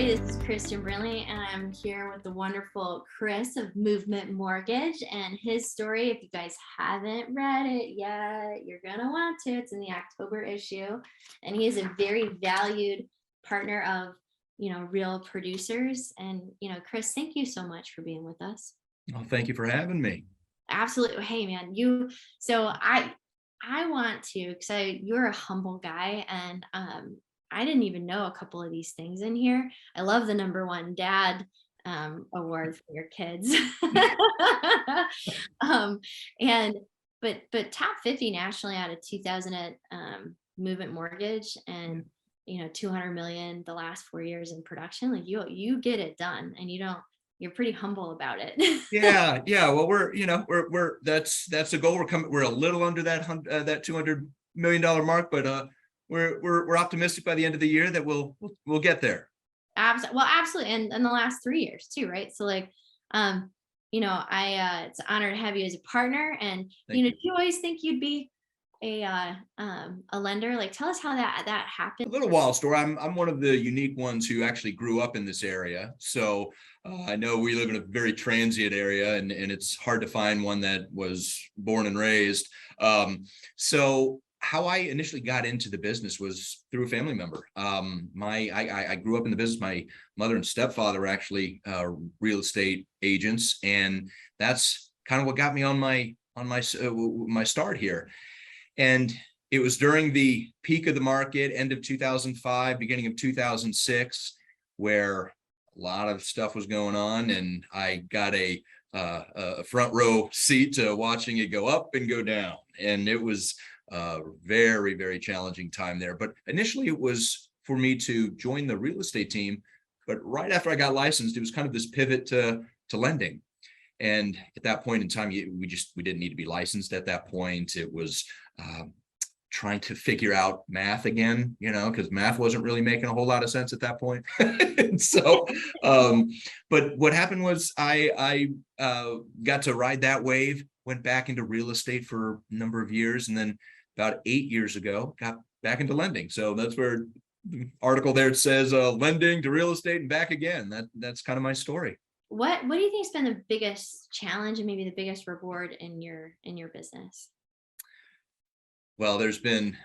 This is Kristen Brinley, and I'm here with the wonderful Chris of Movement Mortgage and his story. If you guys haven't read it yet, you're going to want to. It's in the October issue, and he is a very valued partner of, real producers. And, Chris, thank you so much for being with us. Well, thank you for having me. Absolutely. Hey, man, so I want to, because you're a humble guy, and I didn't even know a couple of these things in here. I love the #1 dad award for your kids. um, and but top 50 nationally out of 2000 at Movement Mortgage, and 200 million the last 4 years in production. Like you get it done, and you're pretty humble about it. Yeah. Well, we're that's the goal. We're a little under that $200 million mark, but we're optimistic by the end of the year that we'll get there. Absolutely. And the last 3 years too, right? So like, it's an honor to have you as a partner. And Thank you. do you always think you'd be a lender? Like, tell us how that happened. A little wild story. I'm one of the unique ones who actually grew up in this area. So I know we live in a very transient area, and it's hard to find one that was born and raised. So how I initially got into the business was through a family member. I grew up in the business. My mother and stepfather were actually real estate agents, and that's kind of what got me on my start here. And it was during the peak of the market, end of 2005, beginning of 2006, where a lot of stuff was going on, and I got a front row seat to watching it go up and go down. And it was a very, very challenging time there. But initially it was for me to join the real estate team. But right after I got licensed, it was kind of this pivot to lending. And at that point in time, we didn't need to be licensed at that point. It was trying to figure out math again, because math wasn't really making a whole lot of sense at that point. And so, but what happened was I got to ride that wave, went back into real estate for a number of years, and then about 8 years ago, got back into lending. So that's where the article there says lending to real estate and back again. That's kind of my story. What do you think's been the biggest challenge and maybe the biggest reward in your business? Well, there's been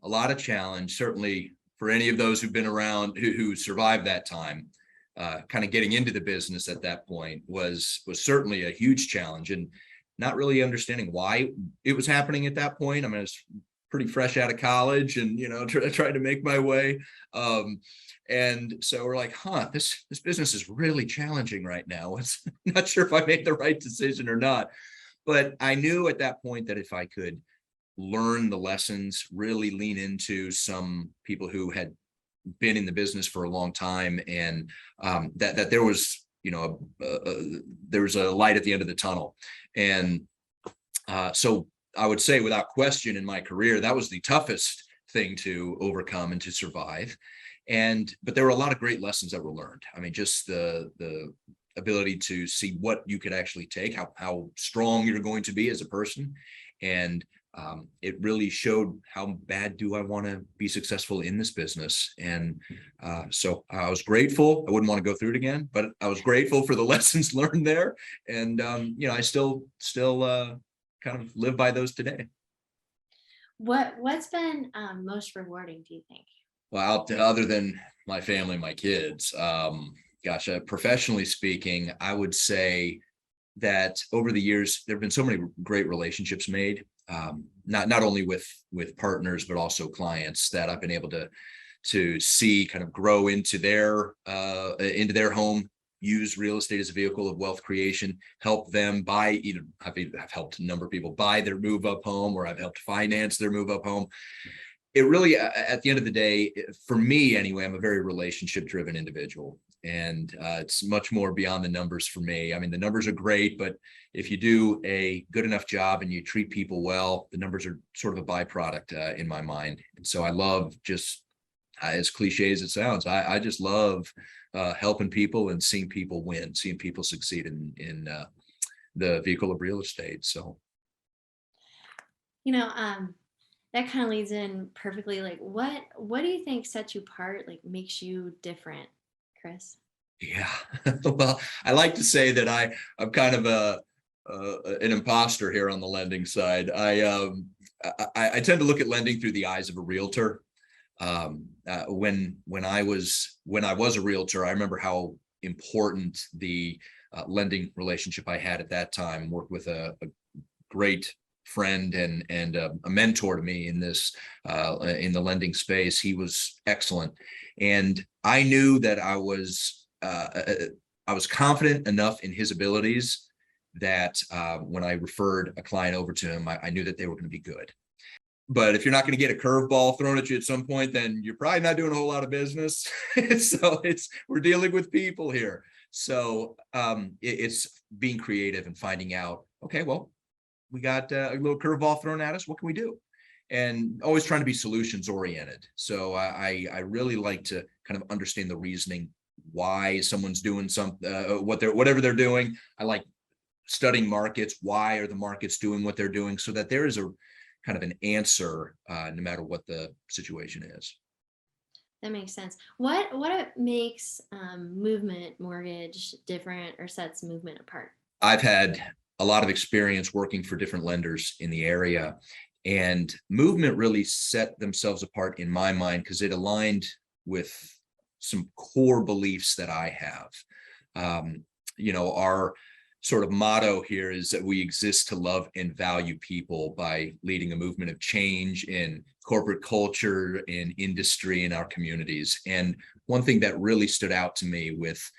a lot of challenge, certainly for any of those who've been around, who survived that time. Kind of getting into the business at that point was certainly a huge challenge, and not really understanding why it was happening at that point. I mean, I was pretty fresh out of college, and trying to make my way. And so we're like, this business is really challenging right now. It's not sure if I made the right decision or not, but I knew at that point that if I could learn the lessons, really lean into some people who had been in the business for a long time, and that there was there was a light at the end of the tunnel. And so I would say without question in my career, that was the toughest thing to overcome and to survive. But there were a lot of great lessons that were learned. I mean, just the ability to see what you could actually take, how strong you're going to be as a person. And it really showed how bad do I want to be successful in this business. And so I was grateful. I wouldn't want to go through it again, but I was grateful for the lessons learned there. And, I still kind of live by those today. What's been most rewarding, do you think? Well, other than my family, my kids, professionally speaking, I would say that over the years, there have been so many great relationships made, not only with partners, but also clients that I've been able to see kind of grow into their home, use real estate as a vehicle of wealth creation, help them buy. I've helped a number of people buy their move up home, or I've helped finance their move up home. It really, at the end of the day, for me anyway, I'm a very relationship driven individual, and it's much more beyond the numbers for me. I mean, the numbers are great, but if you do a good enough job and you treat people well, the numbers are sort of a byproduct in my mind. And so I love, just as cliche as it sounds, I just love helping people and seeing people win, seeing people succeed in the vehicle of real estate. So, that kind of leads in perfectly. Like, what do you think sets you apart, like makes you different, Chris? Yeah. Well, I like to say that I'm kind of an imposter here on the lending side. I tend to look at lending through the eyes of a realtor. When I was a realtor, I remember how important the lending relationship I had at that time. Worked with a great friend and a mentor to me in this in the lending space. He was excellent, and I knew that I was confident enough in his abilities that when I referred a client over to him, I knew that they were going to be good. But if you're not going to get a curveball thrown at you at some point, then you're probably not doing a whole lot of business. So we're dealing with people here. So it's being creative and finding out, okay, well, we got a little curveball thrown at us. What can we do? And always trying to be solutions oriented. So I really like to kind of understand the reasoning why someone's doing something, whatever they're doing. I like studying markets. Why are the markets doing what they're doing, so that there is a kind of an answer no matter what the situation is. That makes sense. What makes movement mortgage different or sets movement apart? I've had a lot of experience working for different lenders in the area, and movement really set themselves apart in my mind because it aligned with some core beliefs that I have. Our sort of motto here is that we exist to love and value people by leading a movement of change in corporate culture, in industry, in our communities. And one thing that really stood out to me with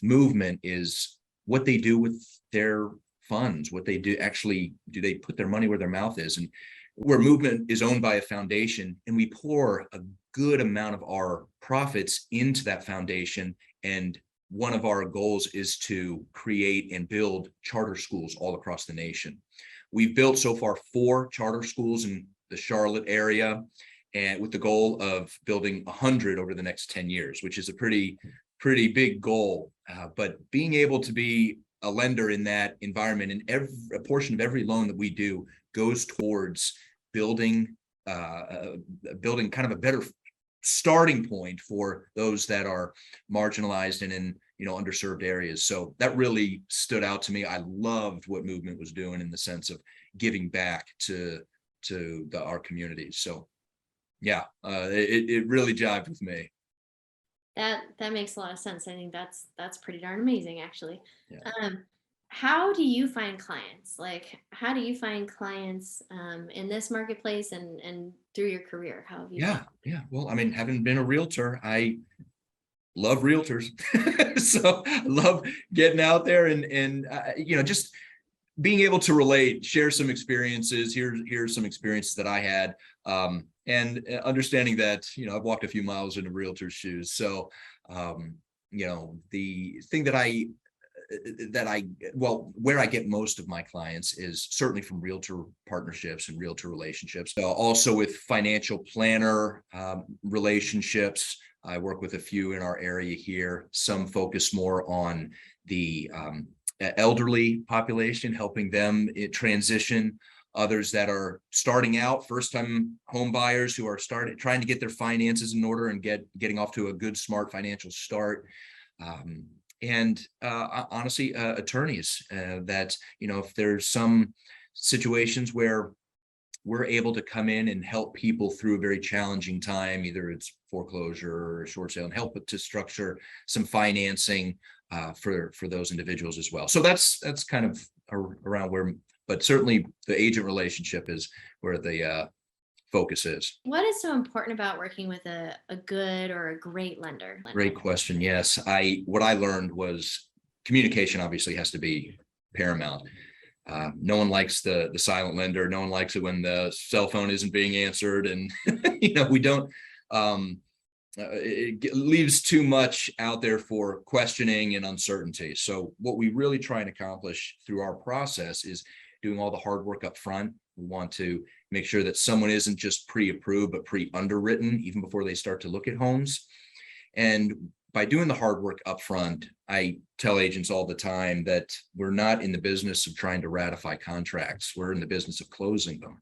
movement is what they do with their funds, what they do. Actually, do they put their money where their mouth is? And where movement is owned by a foundation, and we pour a good amount of our profits into that foundation. And one of our goals is to create and build charter schools all across the nation. We've built so far 4 charter schools in the Charlotte area, and with the goal of building 100 over the next 10 years, which is a pretty big goal. But being able to be a lender in that environment, and a portion of every loan that we do goes towards building kind of a better starting point for those that are marginalized and in underserved areas. So that really stood out to me. I loved what movement was doing in the sense of giving back to our communities. So yeah, it really jived with me. That makes a lot of sense. I think that's pretty darn amazing, actually. Yeah. How do you find clients? Like, how do you find clients in this marketplace and through your career? How have you Yeah. Well, I mean, having been a realtor, I love realtors. So I love getting out there and just being able to relate, share some experiences. Here's some experiences that I had, and understanding that I've walked a few miles in a realtor's shoes. So the thing where I get most of my clients is certainly from realtor partnerships and realtor relationships. Also with financial planner relationships. I work with a few in our area here. Some focus more on the elderly population, helping them transition. Others that are starting out, first-time home buyers who are trying to get their finances in order and getting off to a good, smart financial start. And honestly, attorneys that, if there's some situations where we're able to come in and help people through a very challenging time, either it's foreclosure or short sale, and help to structure some financing for those individuals as well. So that's kind of around where, but certainly the agent relationship is where the focus is. What is so important about working with a good or a great lender? Great question. Yes. What I learned was communication obviously has to be paramount. No one likes the silent lender. No one likes it when the cell phone isn't being answered, and we don't. It leaves too much out there for questioning and uncertainty. So what we really try and accomplish through our process is doing all the hard work up front. We want to make sure that someone isn't just pre-approved, but pre-underwritten even before they start to look at homes. And by doing the hard work up front, I tell agents all the time that we're not in the business of trying to ratify contracts. We're in the business of closing them.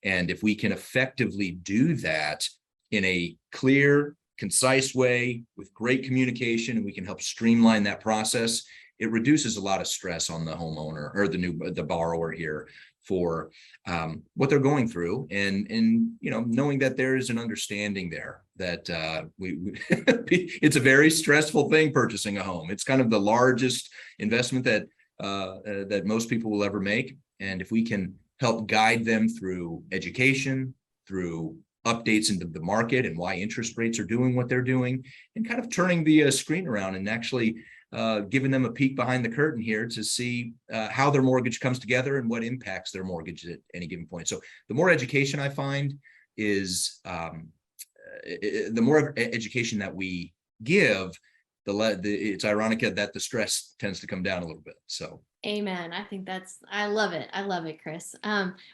And if we can effectively do that in a clear, concise way with great communication, and we can help streamline that process, it reduces a lot of stress on the homeowner or the borrower here for what they're going through, and knowing that there is an understanding there that it's a very stressful thing purchasing a home. It's kind of the largest investment that most people will ever make, and if we can help guide them through education, through updates into the market and why interest rates are doing what they're doing, and kind of turning the screen around and actually giving them a peek behind the curtain here to see how their mortgage comes together and what impacts their mortgage at any given point. So the more education I find is the more education that we give, it's ironic that the stress tends to come down a little bit. So amen. I love it. I love it, Chris.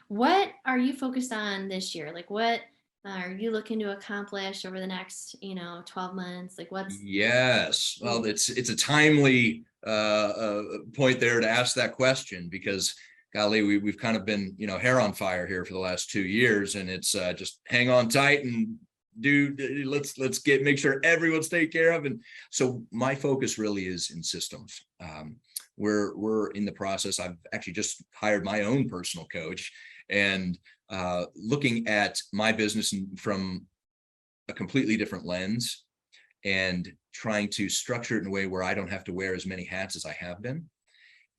What are you focused on this year? Like, what are you looking to accomplish over the next 12 months? Like, what's Yes, well, it's a timely point there to ask that question, because golly, we've kind of been hair on fire here for the last 2 years, and it's just hang on tight and let's make sure everyone's taken care of. And so my focus really is in systems. We're in the process. I've actually just hired my own personal coach, and looking at my business from a completely different lens, and trying to structure it in a way where I don't have to wear as many hats as I have been,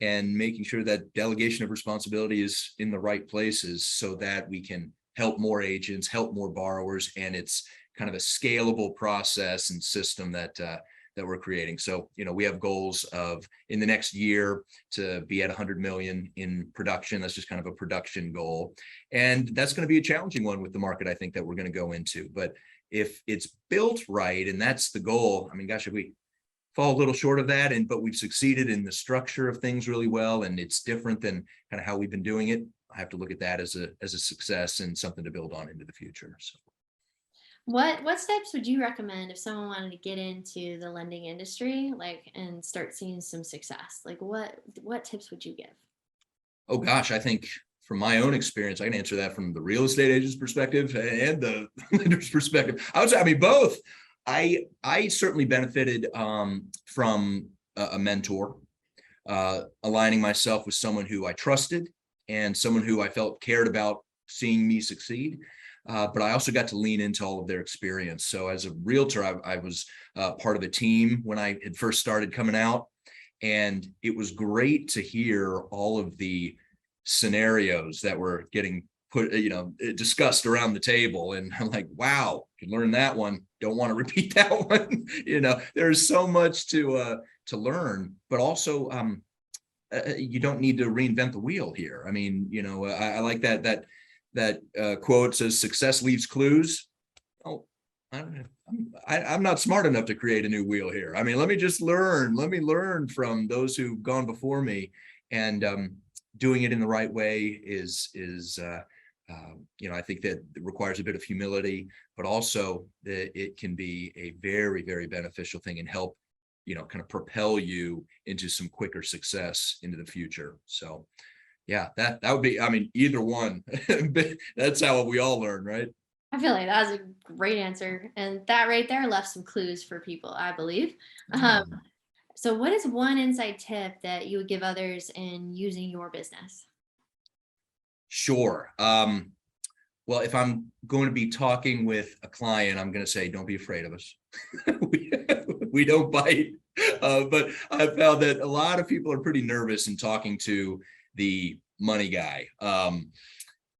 and making sure that delegation of responsibility is in the right places so that we can help more agents, help more borrowers, and it's kind of a scalable process and system that we're creating. So, we have goals of in the next year to be at 100 million in production. That's just kind of a production goal. And that's going to be a challenging one with the market, I think, that we're going to go into. But if it's built right, and that's the goal, I mean, gosh, if we fall a little short of that, but we've succeeded in the structure of things really well, and it's different than kind of how we've been doing it, I have to look at that as a success and something to build on into the future. So. What steps would you recommend if someone wanted to get into the lending industry, like, and start seeing some success? Like, what tips would you give? Oh gosh, I think from my own experience, I can answer that from the real estate agent's perspective and the lender's perspective. I mean, both. I certainly benefited from a mentor, aligning myself with someone who I trusted and someone who I felt cared about seeing me succeed. But I also got to lean into all of their experience. So as a realtor, I was part of a team when I had first started coming out, and it was great to hear all of the scenarios that were getting discussed around the table. And I'm like, wow, you learn that one. Don't want to repeat that one. There's so much to learn, but also you don't need to reinvent the wheel here. I mean, I like that quote says success leaves clues. Oh, I'm not smart enough to create a new wheel here. I mean, let me learn from those who've gone before me, and doing it in the right way is I think that it requires a bit of humility, but also that it can be a very, very beneficial thing and help kind of propel you into some quicker success into the future. So yeah, that would be, I mean, either one. That's how we all learn, right? I feel like that was a great answer. And that right there left some clues for people, I believe. So what is one inside tip that you would give others in using your business? Sure. Well, if I'm going to be talking with a client, I'm going to say, don't be afraid of us. we don't bite. But I've found that a lot of people are pretty nervous in talking to the money guy.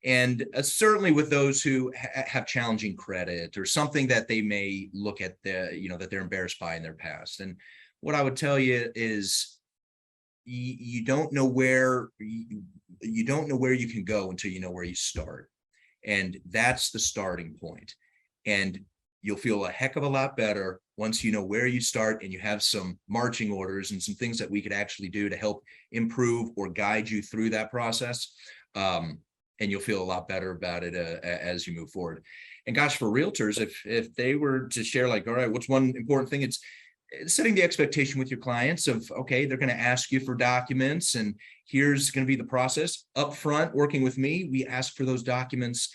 And certainly with those who have challenging credit or something that they may look at that they're embarrassed by in their past. And what I would tell you is you don't know where you can go until you know where you start. And that's the starting point. And you'll feel a heck of a lot better once you know where you start and you have some marching orders and some things that we could actually do to help improve or guide you through that process. And you'll feel a lot better about it as you move forward. And gosh, for realtors, if they were to share like, all right, what's one important thing? It's setting the expectation with your clients of, okay, they're going to ask you for documents, and here's going to be the process up front. Working with me, we ask for those documents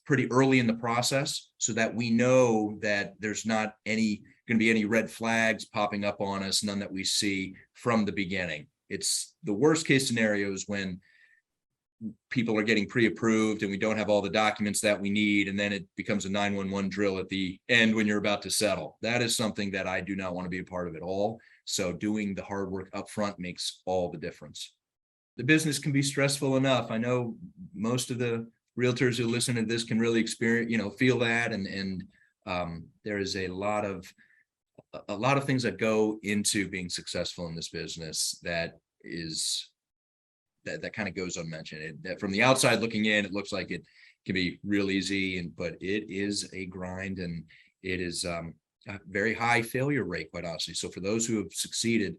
pretty early in the process so that we know that there's not going to be any red flags popping up on us, none that we see from the beginning. It's the worst case scenarios when people are getting pre-approved and we don't have all the documents that we need, and then it becomes a 911 drill at the end when you're about to settle. That is something that I do not want to be a part of at all. So doing the hard work up front makes all the difference. The business can be stressful enough. I know most of the realtors who listen to this can really experience, feel that, and there is a lot of things that go into being successful in this business that kind of goes unmentioned. That from the outside looking in, it looks like it can be real easy, but it is a grind, and it is a very high failure rate, quite honestly. So for those who have succeeded,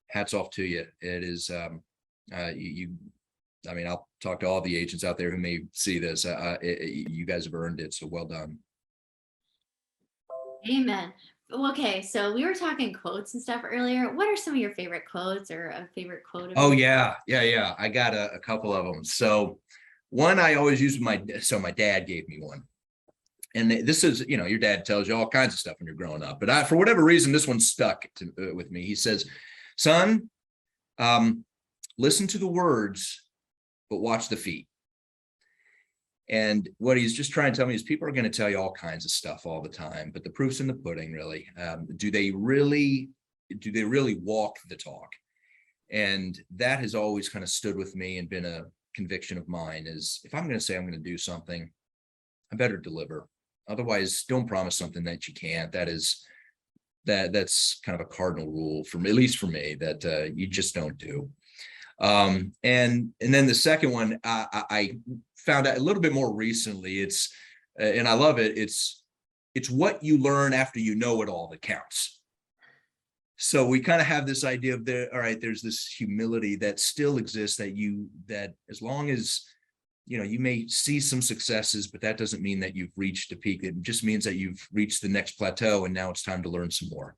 hats off to you. It is I'll talk to all the agents out there who may see this. You guys have earned it, so well done. Amen. Okay, so we were talking quotes and stuff earlier. What are some of your favorite quotes, or a favorite quote of yours? Yeah. I got a couple of them. So one I always use my dad gave me one. And this is, your dad tells you all kinds of stuff when you're growing up, but for whatever reason, this one stuck with me. He says, son, listen to the words, but watch the feet. And what he's just trying to tell me is people are going to tell you all kinds of stuff all the time, but the proof's in the pudding, really. Do they really walk the talk? And that has always kind of stood with me and been a conviction of mine, is if I'm going to say I'm going to do something, I better deliver. Otherwise, don't promise something that you can't. That's kind of a cardinal rule for me, at least for me, that you just don't do. And then the second one, I found out a little bit more recently. And I love it. It's what you learn after you know it all that counts. So we kind of have this idea of there's this humility that still exists, that as long as, you may see some successes, but that doesn't mean that you've reached a peak. It just means that you've reached the next plateau, and now it's time to learn some more,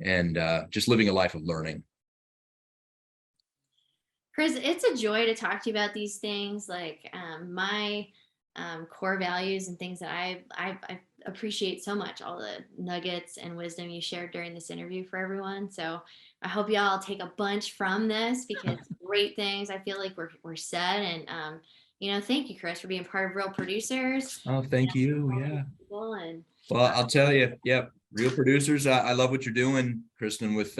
and just living a life of learning. Chris, it's a joy to talk to you about these things, like my core values and things that I appreciate so much, all the nuggets and wisdom you shared during this interview for everyone. So I hope y'all take a bunch from this, because great things. I feel like we're set. And thank you, Chris, for being part of Real Producers. Oh, thank you. Yeah. And well, I'll tell you, Real Producers. I love what you're doing, Kristen, with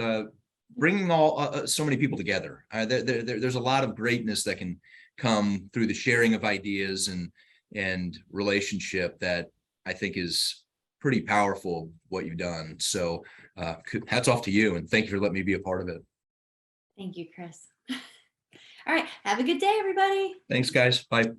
bringing all so many people together. There's a lot of greatness that can come through the sharing of ideas and relationship that I think is pretty powerful, what you've done. So hats off to you, and thank you for letting me be a part of it. Thank you, Chris. All right. Have a good day, everybody. Thanks, guys. Bye.